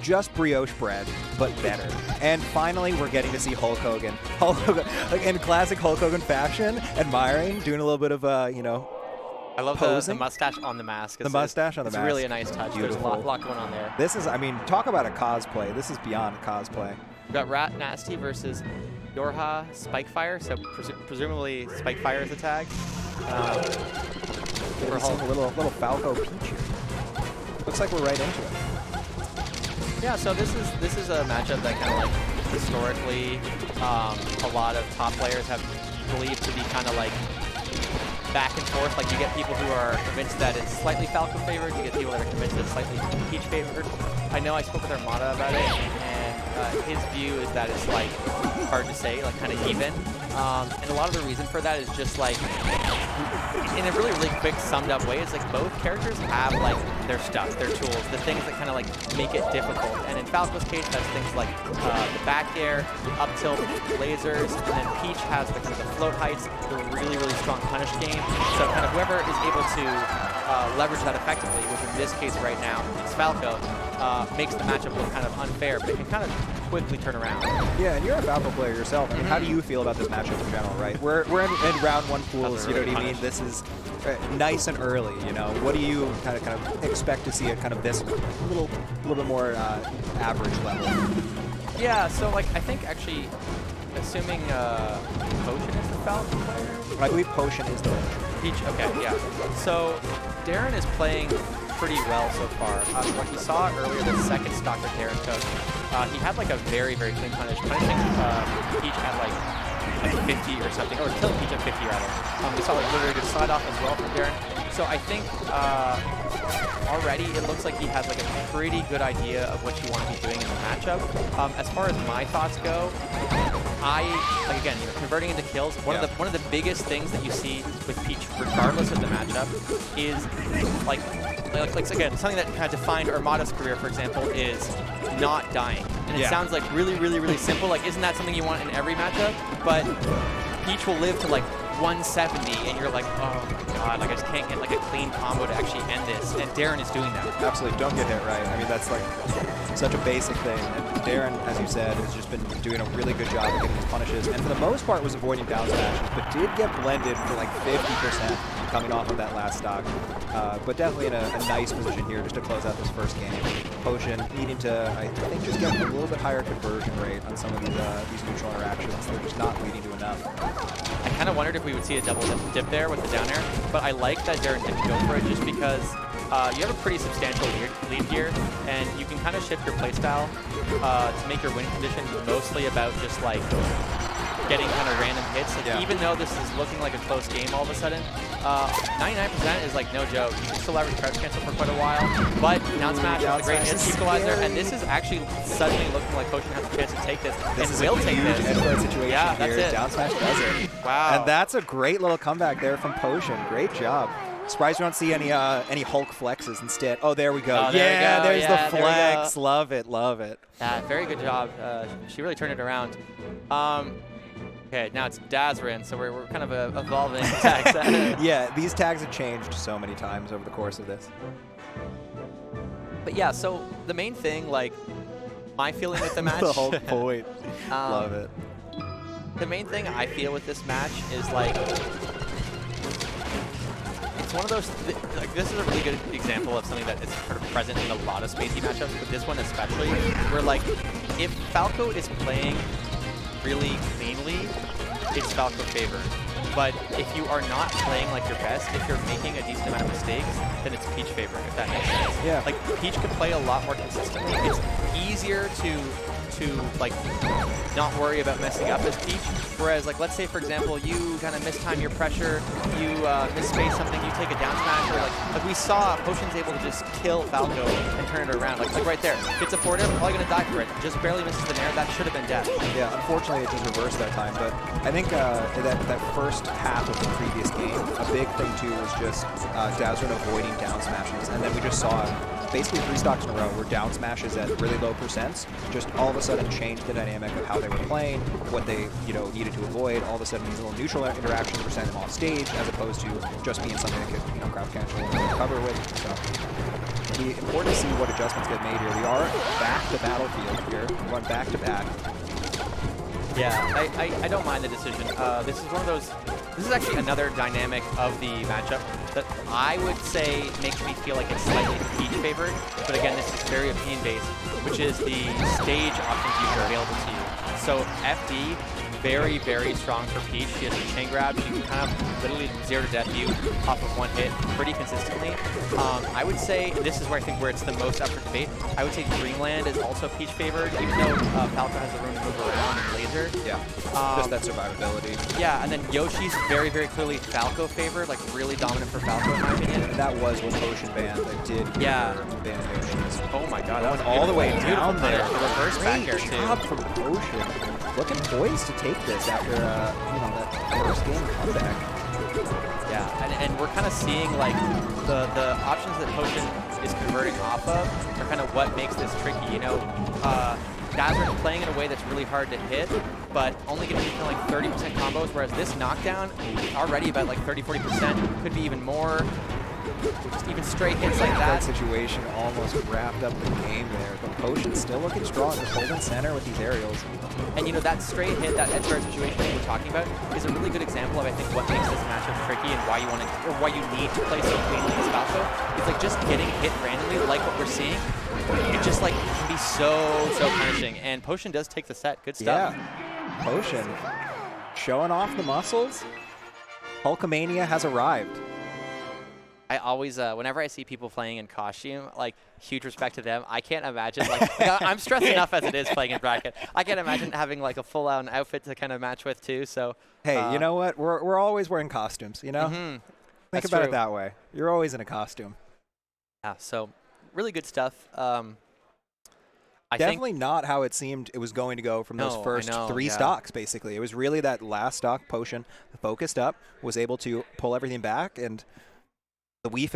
just brioche bread, but better. And finally, we're getting to see Hulk Hogan. Hulk Hogan, like in classic Hulk Hogan fashion, admiring, doing a little bit of, you know, I love the mustache on the mask. The mustache on the mask. It's really a nice touch. Beautiful. There's a lot going on there. This is, I mean, talk about a cosplay. This is beyond a cosplay. We've got Rat Nasty versus Yorha Spikefire, so presumably Spikefire is the tag. We're seeing a little Falco Peach here. Looks like we're right into it. Yeah, so this is a matchup that kind of like historically a lot of top players have believed to be kind of like back and forth. Like you get people who are convinced that it's slightly Falco favored, you get people that are convinced that it's slightly Peach favored. I know I spoke with Armada about it, and his view is that it's like hard to say, like kind of even. And a lot of the reason for that is just like, in a really quick summed up way, it's like both characters have like their stuff, their tools, the things that kind of like make it difficult. And in Falco's case, that's things like the back air, up tilt, lasers, and then Peach has the kind of the float heights, the really strong punish game. So kind of whoever is able to leverage that effectively, which in this case right now is Falco, makes the matchup look kind of unfair, but it can kind of quickly turn around. Yeah, and you're a Falco player yourself. I mean, how do you feel about this matchup in general, right? We're in round one pools, you know what I mean? This is nice and early, you know. What do you kind of expect to see at kind of this little bit more average level? Yeah, so like I think actually, assuming Potion is the Falco player? I believe Potion is the Peach, okay, yeah. So Darren is playing pretty well so far. What you saw earlier, the second stock that Darren took, he had like a very clean punish. Punishing Peach at like 50 or something, or killing Peach at 50 rather. We saw like literally just slide off as well from Darren. So I think already it looks like he has like a pretty good idea of what you want to be doing in the matchup. As far as my thoughts go, like again, you know, converting into kills. One of the biggest things that you see with Peach, regardless of the matchup, is like again, something that kind of defined Armada's career, for example, is not dying. And it sounds like really simple. Like, isn't that something you want in every matchup? But Peach will live to like 170, and you're like, oh my god, like I just can't get like a clean combo to actually end this. And Darren is doing that. Absolutely, don't get hit right. I mean, that's like such a basic thing. And Darren, as you said, has just been doing a really good job of getting these punishes, and for the most part was avoiding down smashes, but did get blended for like 50% coming off of that last stock. But definitely in a nice position here just to close out this first game. Potion needing to, I think, just get a little bit higher conversion rate on some of these neutral interactions. They're just not leading to enough. I kind of wondered if we would see a double dip there with the down air, but I like that Darren didn't go for it just because you have a pretty substantial lead here, and you can kind of shift your playstyle to make your win condition mostly about just like getting kind of random hits. Like, even though this is looking like a close game all of a sudden, 99% is like no joke. You can still leverage crouch cancel for quite a while, but down smash is a great hit equalizer, and this is actually suddenly looking like Potion has a chance to take this and will take this. Situation yeah, here. that's it. Down smash does it. Wow. And that's a great little comeback there from Potion. Great job. Surprised we don't see any Hulk flexes instead. Oh, there we go. Oh, there we go. There's Yeah, the flex. Love it, love it. Yeah, very good job. She really turned it around. Okay, now it's Dazrin, so we're kind of evolving tags. Yeah, these tags have changed so many times over the course of this. But yeah, so the main thing, like, my feeling with the match. The whole point. Love it. The main thing I feel with this match is like, it's one of those, like this is a really good example of something that is sort of present in a lot of spacey matchups, but this one especially, where like, if Falco is playing really cleanly, it's Falco favored. But if you are not playing like your best, if you're making a decent amount of mistakes, then it's Peach favored, if that makes sense. Yeah. Like, Peach can play a lot more consistently. It's easier to like not worry about messing up as Peach. Whereas, like, let's say for example, you kind of mistime your pressure, you misspace something, you take a down smash, or like we saw Potion's able to just kill Falco and turn it around. Like right there, gets a forward air, probably gonna die for it. Just barely misses the nair. That should have been death. Yeah, unfortunately it just reversed that time. But I think that first half of the previous game, a big thing too was just Dazrin avoiding down smashes, and then we just saw basically 3 stocks in a row where down smashes at really low percents just all of a sudden changed the dynamic of how they were playing, what they needed to avoid. All of a sudden these little neutral interactions were sending them off stage as opposed to just being something that could crowd cancel and cover with. So it'll be important to see what adjustments get made here. We are back to battlefield here. We're going back to back. Yeah, I don't mind the decision. This is one of those. This is actually another dynamic of the matchup that I would say makes me feel like it's slightly Peach favored. But again, this is very opinion based, which is the stage options you have available to you. So FD, very, very strong for Peach. She has a chain grab. She can kind of literally 0 to death you off of one hit pretty consistently. I would say this is where I think where it's the most up for debate. I would say Dreamland is also Peach favored, even though Falco has the room to move around and laser. Yeah, just that survivability. Yeah, and then Yoshi's very, very clearly Falco favored, like really dominant for Falco in my opinion. And that was what Potion banned. That did ban Yoshi's. Oh my god, that was all the way down there. The reverse back air Great too. job from Potion. Looking poised to take this after that first game comeback. Yeah, and we're kind of seeing like the options that Potion is converting off of are kind of what makes this tricky. You know, Dazrin playing in a way that's really hard to hit, but only getting to like 30% combos, whereas this knockdown already about like 30-40%, could be even more. Just even straight hits like that. Situation almost wrapped up the game there, but Potion's still looking strong. They're holding center with these aerials. And you know, that straight hit, that edge guard situation that we're talking about is a really good example of, I think, what makes this matchup tricky and why you want to, or why you need to play so cleanly as Falco. It's like just getting hit randomly, like what we're seeing. It just like can be so punishing. And Potion does take the set. Good stuff. Yeah, Potion showing off the muscles. Hulkamania has arrived. I always, whenever I see people playing in costume, like, huge respect to them. I can't imagine, like I'm stressed enough as it is playing in bracket. I can't imagine having, like, a full-on outfit to kind of match with, too, so. Hey, you know what? We're always wearing costumes, you know? Mm-hmm. Think about it that way. You're always in a costume. Yeah, so really good stuff. I Definitely think not how it seemed it was going to go from those first three stocks, basically. It was really that last stock, Potion, focused up, was able to pull everything back, and the Wii